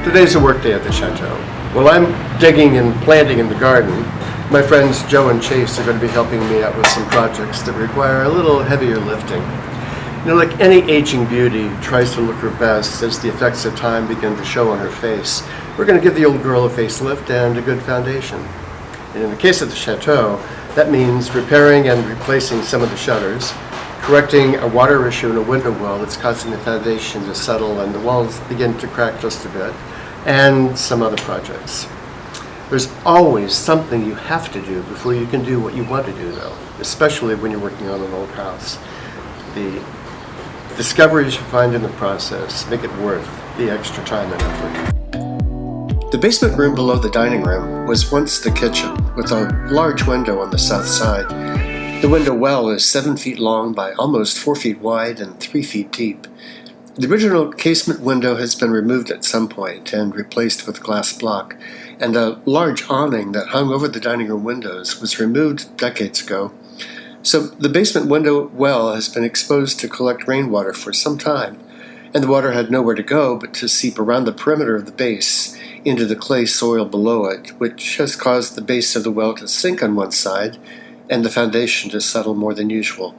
Today's a work day at the Chateau. While I'm digging and planting in the garden, my friends Joe and Chase are going to be helping me out with some projects that require a little heavier lifting. You know, like any aging beauty who tries to look her best as the effects of time begin to show on her face, we're going to give the old girl a facelift and a good foundation. And in the case of the Chateau, that means repairing and replacing some of the shutters, correcting a water issue in a window well that's causing the foundation to settle and the walls begin to crack just a bit, and some other projects. There's always something you have to do before you can do what you want to do, though, especially when you're working on an old house. The discoveries you find in the process make it worth the extra time and effort. The basement room below the dining room was once the kitchen, with a large window on the south side. The window well is 7 feet long by almost 4 feet wide and 3 feet deep. The original casement window has been removed at some point and replaced with glass block, and a large awning that hung over the dining room windows was removed decades ago. So the basement window well has been exposed to collect rainwater for some time, and the water had nowhere to go but to seep around the perimeter of the base into the clay soil below it, which has caused the base of the well to sink on one side and the foundation to settle more than usual.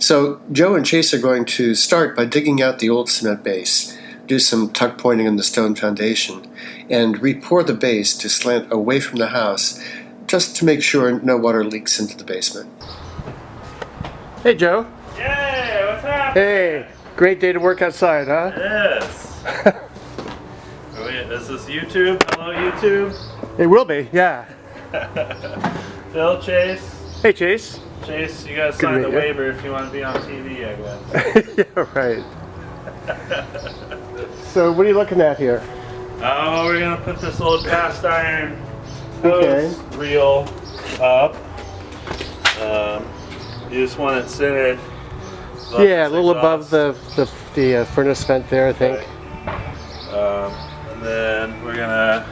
So Joe and Chase are going to start by digging out the old cement base, do some tuck pointing in the stone foundation, and re-pour the base to slant away from the house, just to make sure no water leaks into the basement. Hey, Joe. Yay, what's happening? Hey, great day to work outside, huh? Yes. Is this YouTube? Hello, YouTube? It will be, yeah. Phil, Chase. Hey, Chase. Chase, you gotta sign the waiver if you want to be on TV, I guess. Yeah, right. So, what are you looking at here? Oh, we're gonna put this old cast iron hose reel up. You just want it centered. Yeah, a little above the furnace vent there, I think. And then we're gonna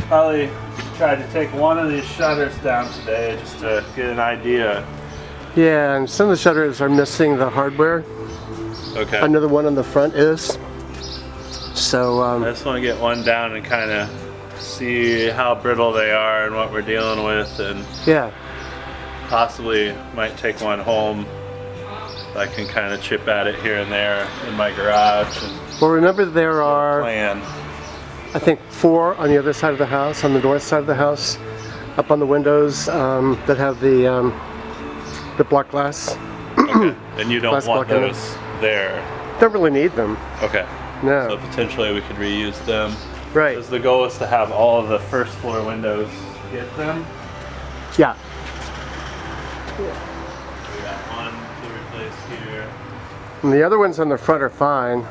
probably try to take one of these shutters down today just to get an idea. Yeah, and some of the shutters are missing the hardware. Okay. Another one on the front is. So I just want to get one down and kind of see how brittle they are and what we're dealing with, and yeah, possibly might take one home. I can kind of chip at it here and there in my garage. And well, remember there are, plan. I think, 4 on the other side of the house, on the north side of the house, up on the windows that have the block glass. Okay. And you don't want those there. Don't really need them. Okay. No. So potentially we could reuse them. Right. Because the goal is to have all of the first floor windows get them. Yeah. We got one to replace here. And the other ones on the front are fine.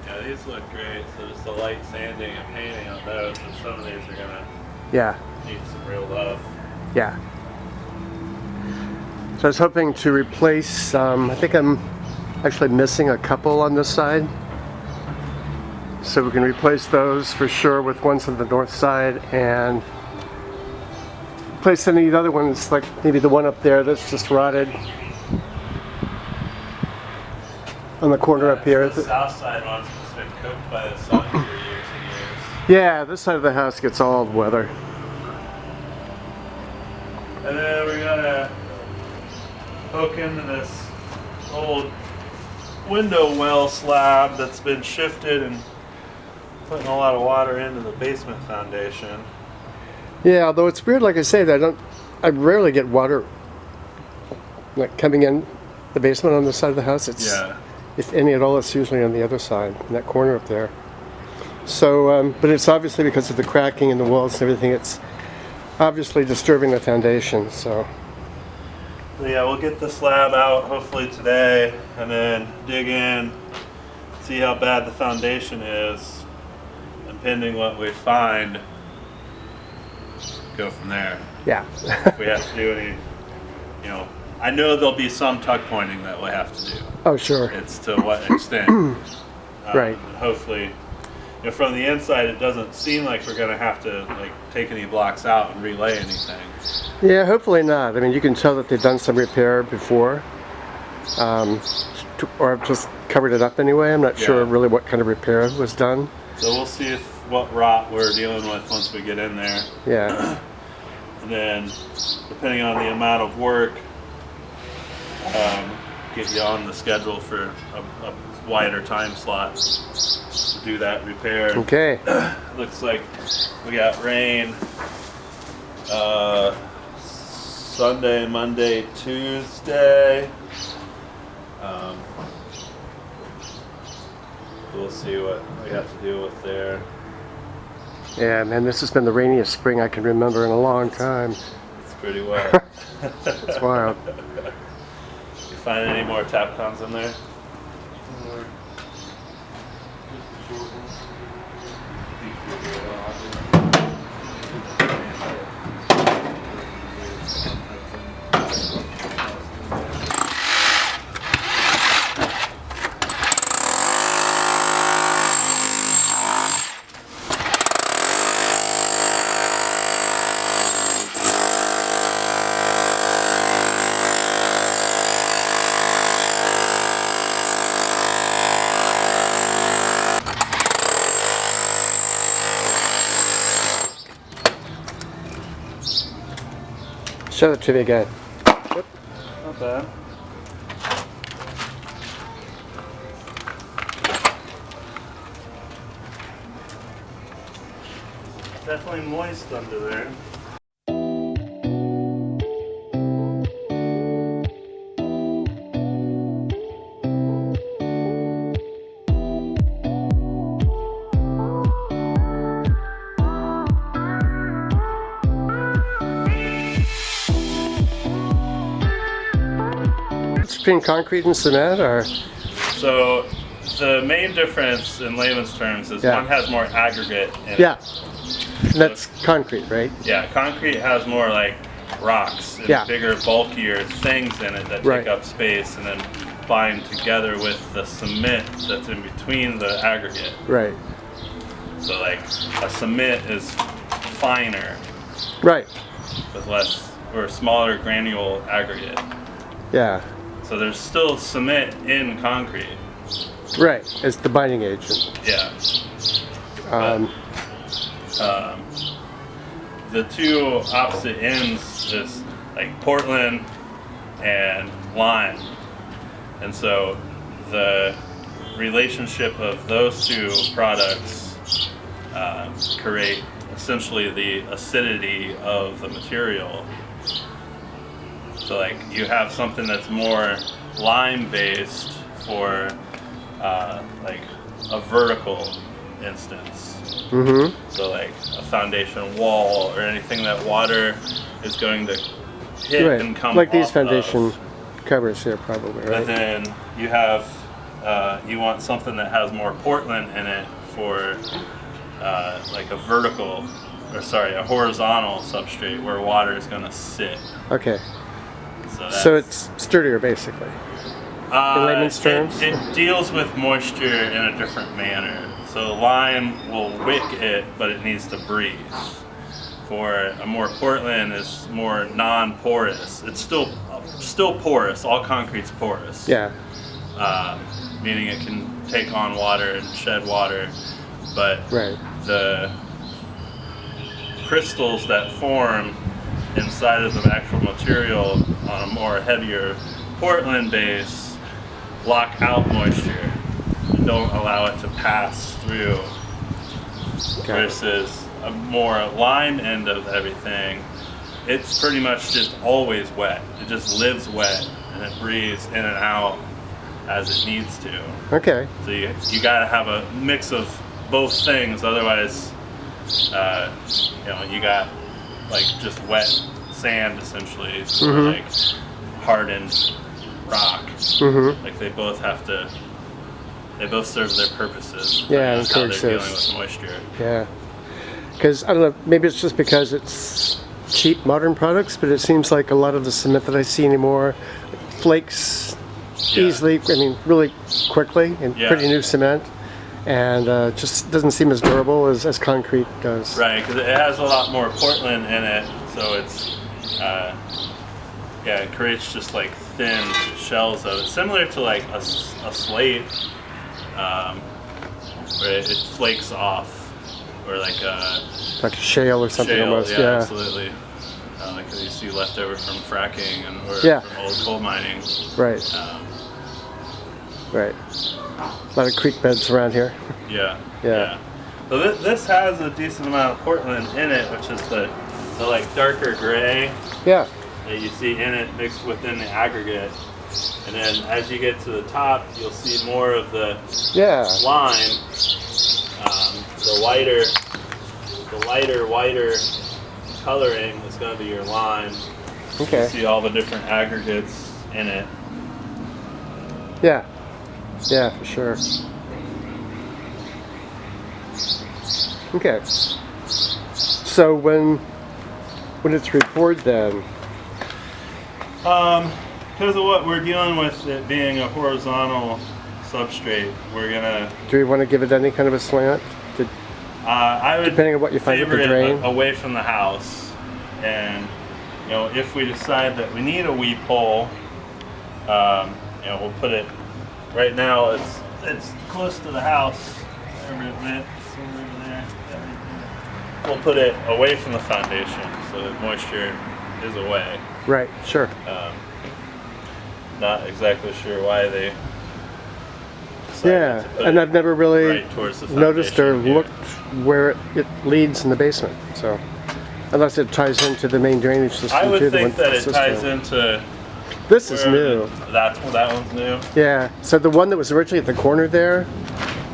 Yeah, these look great. So just a light sanding and painting on those, but some of these are gonna need some real love. Yeah. So I was hoping to replace, I think I'm actually missing a couple on this side. So we can replace those for sure with ones on the north side, and replace any of the other ones, like maybe the one up there that's just rotted on the corner up here. The south side one's just been cooked by the sun for years and years. Yeah, this side of the house gets all the weather. And then we're gonna poke into this old window well slab that's been shifted and putting a lot of water into the basement foundation. Yeah, although it's weird, like I say, that I rarely get water like coming in the basement on the side of the house. It's, if any at all, it's usually on the other side, in that corner up there. So, but it's obviously because of the cracking in the walls and everything, it's obviously disturbing the foundation, so. Yeah, we'll get the slab out hopefully today and then dig in, see how bad the foundation is, and pending what we find, go from there. Yeah. If we have to do any, I know there'll be some tuck pointing that we'll have to do. Oh, sure. It's to what extent. Right. Hopefully from the inside, it doesn't seem like we're gonna have to like take any blocks out and relay anything. Yeah, hopefully not. I mean, you can tell that they've done some repair before, or just covered it up anyway. I'm not sure really what kind of repair was done. So we'll see what rot we're dealing with once we get in there. Yeah. And then, depending on the amount of work, get you on the schedule for a wider time slot to do that repair. Okay. Looks like we got rain Sunday, Monday, Tuesday. We'll see what we have to deal with there. Yeah, man, this has been the rainiest spring I can remember in a long time. It's pretty wet. It's wild. You find any more Tapcons in there? Show it to me again. Not bad. Definitely moist under there. Between concrete and cement, or? So the main difference in layman's terms is one has more aggregate in it. Yeah, that's concrete, right? Yeah, concrete has more like rocks and bigger, bulkier things in it that take up space and then bind together with the cement that's in between the aggregate. Right. So like a cement is finer. Right. With less or smaller granule aggregate. Yeah. So there's still cement in concrete. Right, it's the binding agent. Yeah. The two opposite ends is like Portland and lime. And so the relationship of those two products create essentially the acidity of the material. So like you have something that's more lime based for like a vertical instance. Mm-hmm. So like a foundation wall or anything that water is going to hit and come like these off foundation of. Covers here probably, right? But then you have you want something that has more Portland in it for like a vertical, or sorry, a horizontal substrate where water is going to sit. Okay. So it's sturdier, basically. In layman's terms? It deals with moisture in a different manner. So lime will wick it, but it needs to breathe. For a more Portland is more non-porous. It's still porous. All concrete's porous. Yeah. Meaning it can take on water and shed water, but the crystals that form inside of the actual material on a more heavier Portland base lock out moisture and don't allow it to pass through. Versus a more lime end of everything, it's pretty much just always wet. It just lives wet and it breathes in and out as it needs to. Okay. So you gotta have a mix of both things, otherwise you got like just wet sand essentially, or like hardened rock. Like they both serve their purposes. Yeah, and how they're dealing with moisture. Yeah, because I don't know, maybe it's just because it's cheap modern products, but it seems like a lot of the cement that I see anymore flakes easily. I mean, really quickly, and pretty new cement. and just doesn't seem as durable as concrete does. Right, because it has a lot more Portland in it, so it's yeah, it creates just like thin shells of it, similar to like a slate, where it flakes off, or like a shale or something shale, almost. yeah, absolutely. Like you see leftover from fracking or from old coal mining. Right. Right. A lot of creek beds around here. Yeah. So this has a decent amount of Portland in it, which is the like darker gray. Yeah. That you see in it mixed within the aggregate, and then as you get to the top, you'll see more of the lime. The lighter, whiter coloring is going to be your lime. Okay. You see all the different aggregates in it. Yeah. Yeah, for sure. Okay. So when it's repoured then? Because of what we're dealing with, it being a horizontal substrate, we're gonna. Do we want to give it any kind of a slant? I would, depending on what you find with favor the drain, it away from the house, and if we decide that we need a weep hole, we'll put it. Right now, it's close to the house. Wherever it went, somewhere over there. We'll put it away from the foundation so that moisture is away. Right. Sure. Not exactly sure why they. Yeah, and I've never really right noticed or looked where it leads in the basement. So, unless it ties into the main drainage system. I would too, think that it ties into. This is new. That one's new. Yeah. So the one that was originally at the corner there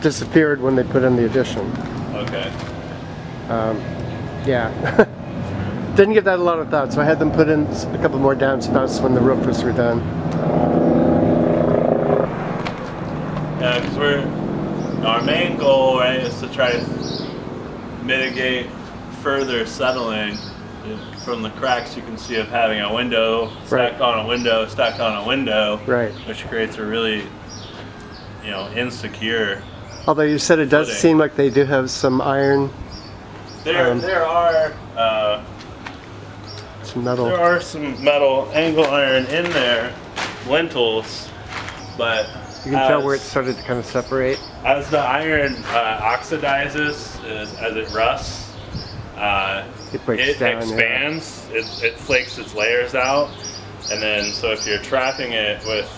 disappeared when they put in the addition. Okay. Yeah. Didn't give that a lot of thought, so I had them put in a couple more downspouts when the roof was redone. Yeah, because our main goal, right, is to try to mitigate further settling from the cracks you can see of having a window stacked on a window, stacked on a window, which creates a really, insecure. Although you said it does seem like they do have some iron. There are some metal. There are some metal angle iron in there, lintels, but you can tell where it started to kind of separate. As the iron oxidizes, as it rusts, it expands. Yeah. It flakes its layers out, and then so if you're trapping it with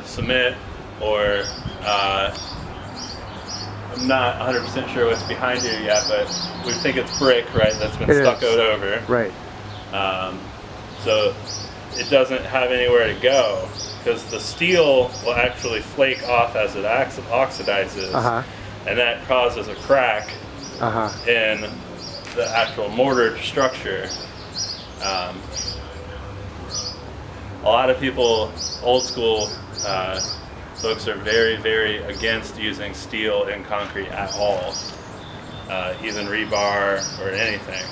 cement or I'm not 100% sure what's behind here yet, but we think it's brick, right? That's been stuccoed over. Right. So it doesn't have anywhere to go because the steel will actually flake off as it oxidizes, and that causes a crack in the actual mortar structure. A lot of people, old school folks, are very, very against using steel in concrete at all, even rebar or anything,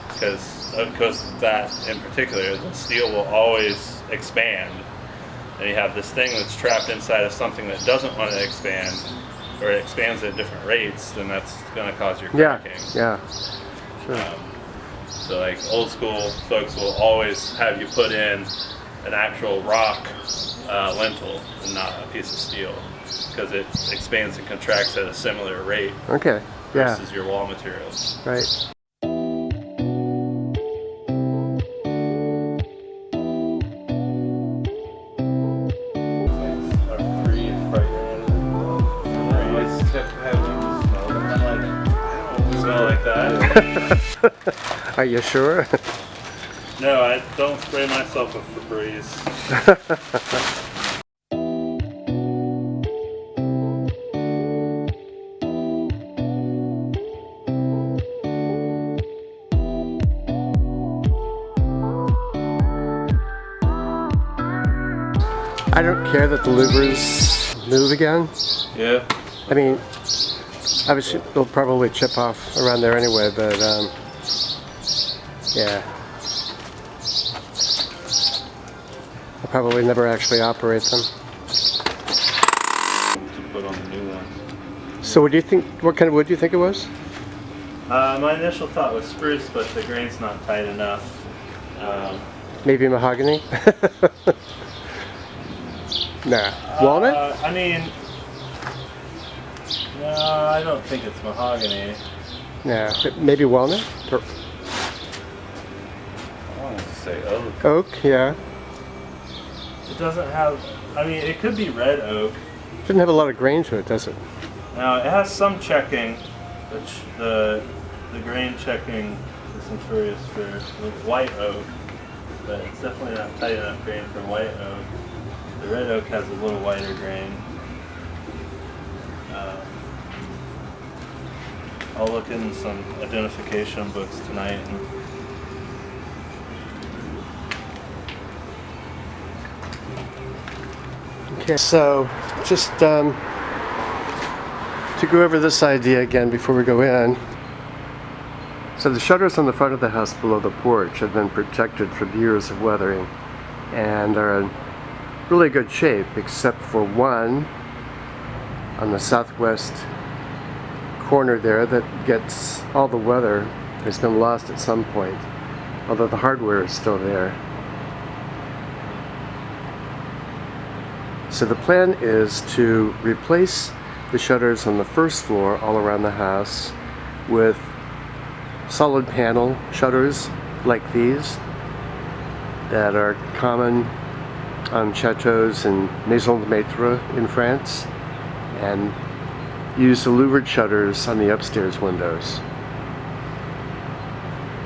because of that in particular. The steel will always expand, and you have this thing that's trapped inside of something that doesn't want to expand, or it expands at different rates, then that's going to cause your cracking. Yeah. Sure. So like old school folks will always have you put in an actual rock lintel and not a piece of steel, because it expands and contracts at a similar rate versus your wall materials. Right. Smell like that. Are you sure? No, I don't spray myself with Febreze. I don't care that the louvers move again. Yeah. I mean, obviously they'll probably chip off around there anyway, but yeah. I'll probably never actually operate them. To put on the new ones. So what do you think, what kind of wood do you think it was? My initial thought was spruce, but the grain's not tight enough. Maybe mahogany? Nah. Walnut? I mean, no, I don't think it's mahogany. Nah. Maybe walnut? Or I want to say oak. oak, yeah. It doesn't have, I mean, it could be red oak. Doesn't have a lot of grain to it, does it? Now, it has some checking, which the grain checking is notorious for with white oak, but it's definitely not tight enough grain for white oak. The red oak has a little whiter grain. I'll look in some identification books tonight. Okay, so just to go over this idea again before we go in. So the shutters on the front of the house below the porch have been protected from years of weathering and are in really good shape, except for one on the southwest corner there that gets all the weather. Has been lost at some point, although the hardware is still there. So the plan is to replace the shutters on the first floor all around the house with solid panel shutters like these that are common on chateaus and maisons de maître in France, and use the louvered shutters on the upstairs windows.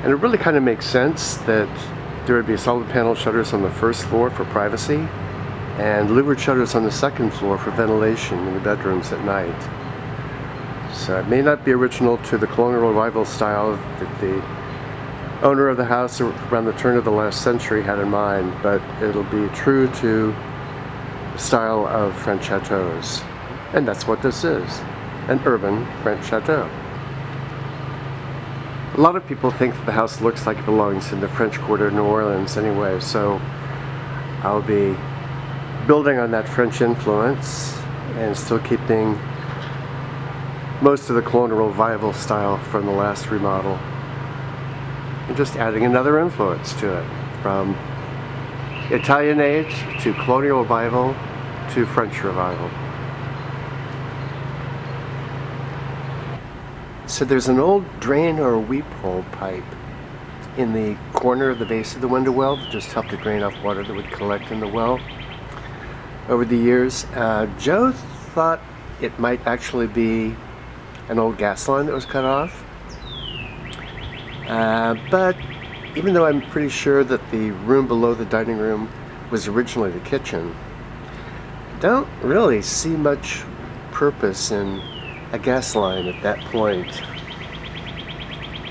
And it really kind of makes sense that there would be solid panel shutters on the first floor for privacy and louvered shutters on the second floor for ventilation in the bedrooms at night. So it may not be original to the colonial revival style that the owner of the house around the turn of the last century had in mind, but it'll be true to the style of French chateaus. And that's what this is, an urban French chateau. A lot of people think that the house looks like it belongs in the French Quarter of New Orleans anyway, so I'll be building on that French influence and still keeping most of the colonial revival style from the last remodel, and just adding another influence to it, from Italianate to colonial revival to French revival. So there's an old drain or weep hole pipe in the corner of the base of the window well that just helped to drain off water that would collect in the well over the years. Joe thought it might actually be an old gas line that was cut off. But even though I'm pretty sure that the room below the dining room was originally the kitchen, I don't really see much purpose in a gas line at that point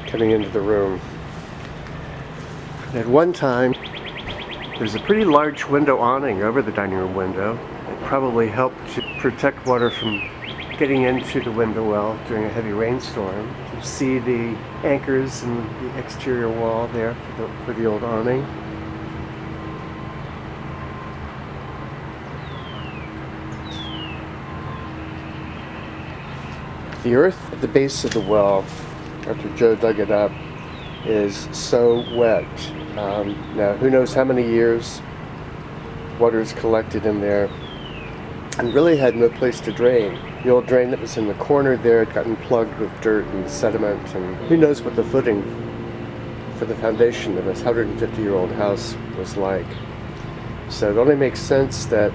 coming into the room. At one time, there's a pretty large window awning over the dining room window. It probably helped to protect water from getting into the window well during a heavy rainstorm. You see the anchors in the exterior wall there for the old awning. The earth at the base of the well, after Joe dug it up, is so wet. Now, who knows how many years water is collected in there, and really had no place to drain. The old drain that was in the corner there had gotten plugged with dirt and sediment, and who knows what the footing for the foundation of this 150-year-old house was like. So it only makes sense that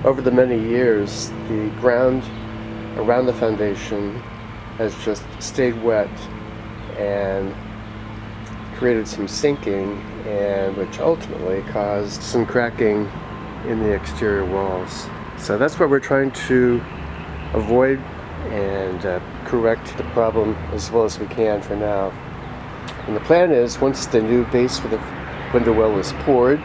over the many years, the ground around the foundation has just stayed wet and created some sinking, and which ultimately caused some cracking in the exterior walls. So that's what we're trying to avoid and correct the problem as well as we can for now. And the plan is, once the new base for the window well is poured,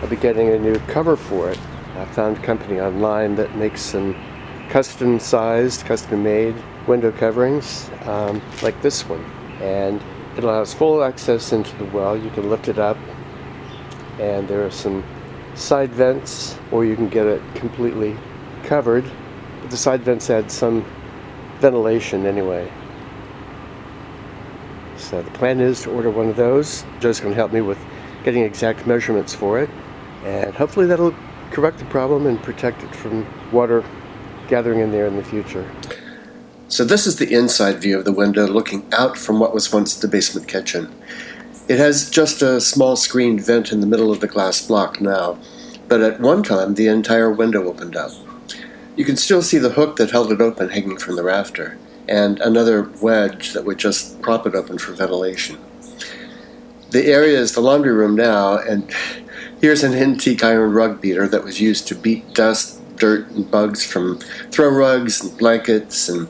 I'll be getting a new cover for it. I found a company online that makes some custom-sized, custom-made window coverings like this one, and it allows full access into the well. You can lift it up, and there are some side vents, or you can get it completely covered the side vents had some ventilation anyway. So the plan is to order one of those. Joe's going to help me with getting exact measurements for it, and hopefully that'll correct the problem and protect it from water gathering in there in the future. So this is the inside view of the window looking out from what was once the basement kitchen. It has just a small screened vent in the middle of the glass block now, but at one time the entire window opened up. You can still see the hook that held it open hanging from the rafter, and another wedge that would just prop it open for ventilation. The area is the laundry room now, and here's an antique iron rug beater that was used to beat dust, dirt, and bugs from throw rugs and blankets and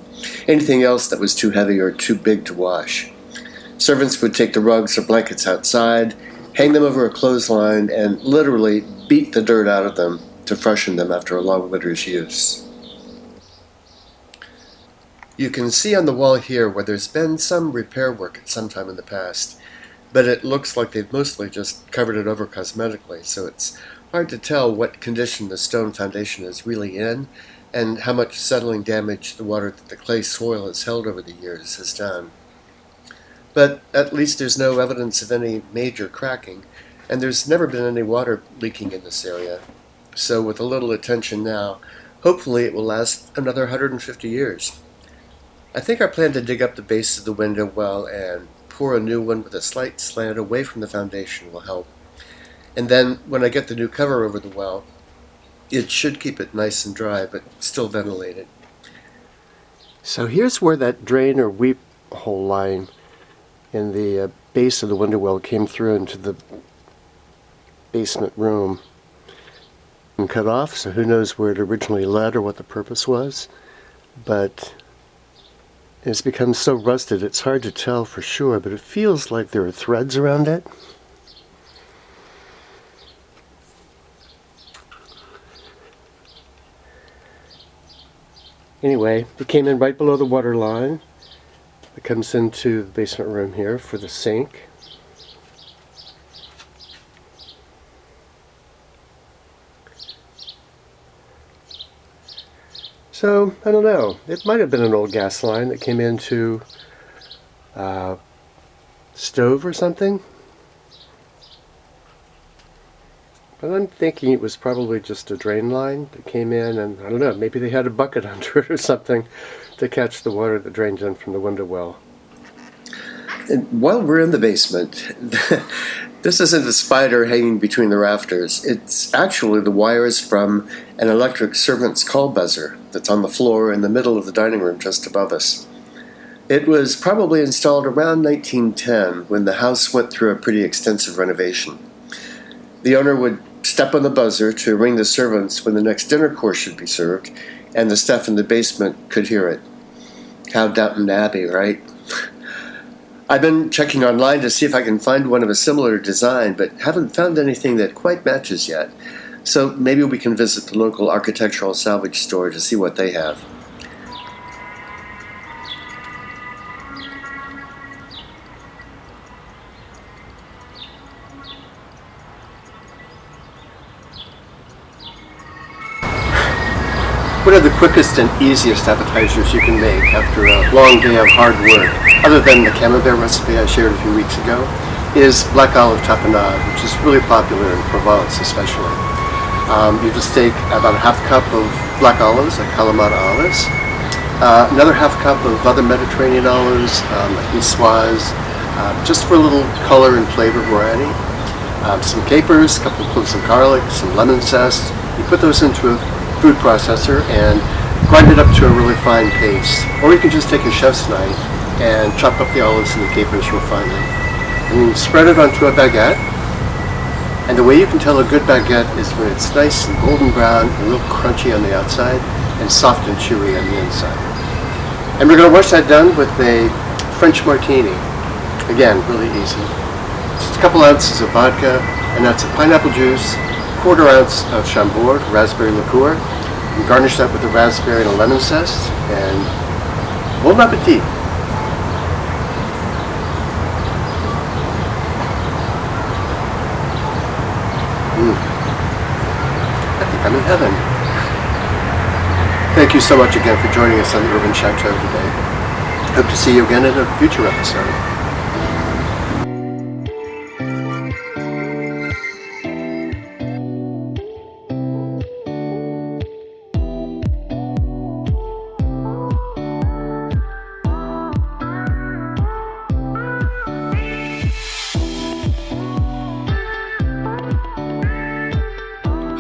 anything else that was too heavy or too big to wash. Servants would take the rugs or blankets outside, hang them over a clothesline, and literally beat the dirt out of them to freshen them after a long winter's use. You can see on the wall here where there's been some repair work at some time in the past, but it looks like they've mostly just covered it over cosmetically, so it's hard to tell what condition the stone foundation is really in and how much settling damage the water that the clay soil has held over the years has done. But at least there's no evidence of any major cracking, and there's never been any water leaking in this area. So with a little attention now, hopefully it will last another 150 years. I think our plan to dig up the base of the window well and pour a new one with a slight slant away from the foundation will help. And then when I get the new cover over the well, it should keep it nice and dry, but still ventilated. So here's where that drain or weep hole line in the base of the window well came through into the basement room and cut off, so who knows where it originally led or what the purpose was, but it's become so rusted it's hard to tell for sure, but it feels like there are threads around it. Anyway, it came in right below the water line. It comes into the basement room here for the sink. So, I don't know. It might have been an old gas line that came into stove or something. But I'm thinking it was probably just a drain line that came in, and I don't know, maybe they had a bucket under it or something to catch the water that drains in from the window well. And while we're in the basement, this isn't a spider hanging between the rafters. It's actually the wires from an electric servant's call buzzer that's on the floor in the middle of the dining room just above us. It was probably installed around 1910 when the house went through a pretty extensive renovation. The owner would step on the buzzer to ring the servants when the next dinner course should be served, and the staff in the basement could hear it. How Downton Abbey, right? I've been checking online to see if I can find one of a similar design, but haven't found anything that quite matches yet. So maybe we can visit the local architectural salvage store to see what they have. What are the quickest and easiest appetizers you can make after a long day of hard work, other than the camembert recipe I shared a few weeks ago, is black olive tapenade, which is really popular in Provence especially. You just take about a half cup of black olives, like Kalamata olives, another half cup of other Mediterranean olives, like niçoise, just for a little color and flavor variety, some capers, a couple of cloves of garlic, some lemon zest. You put those into a food processor and grind it up to a really fine paste. Or you can just take a chef's knife and chop up the olives and the capers real finely. And then spread it onto a baguette. And the way you can tell a good baguette is when it's nice and golden brown and real crunchy on the outside and soft and chewy on the inside. And we're going to wash that down with a French Martini. Again, really easy. Just a couple ounces of vodka, and that's a pineapple juice, quarter ounce of Chambord, raspberry liqueur, and garnish that with a raspberry and a lemon zest, and bon appetit! I think I'm in heaven. Thank you so much again for joining us on the Urban Chateau today. Hope to see you again in a future episode.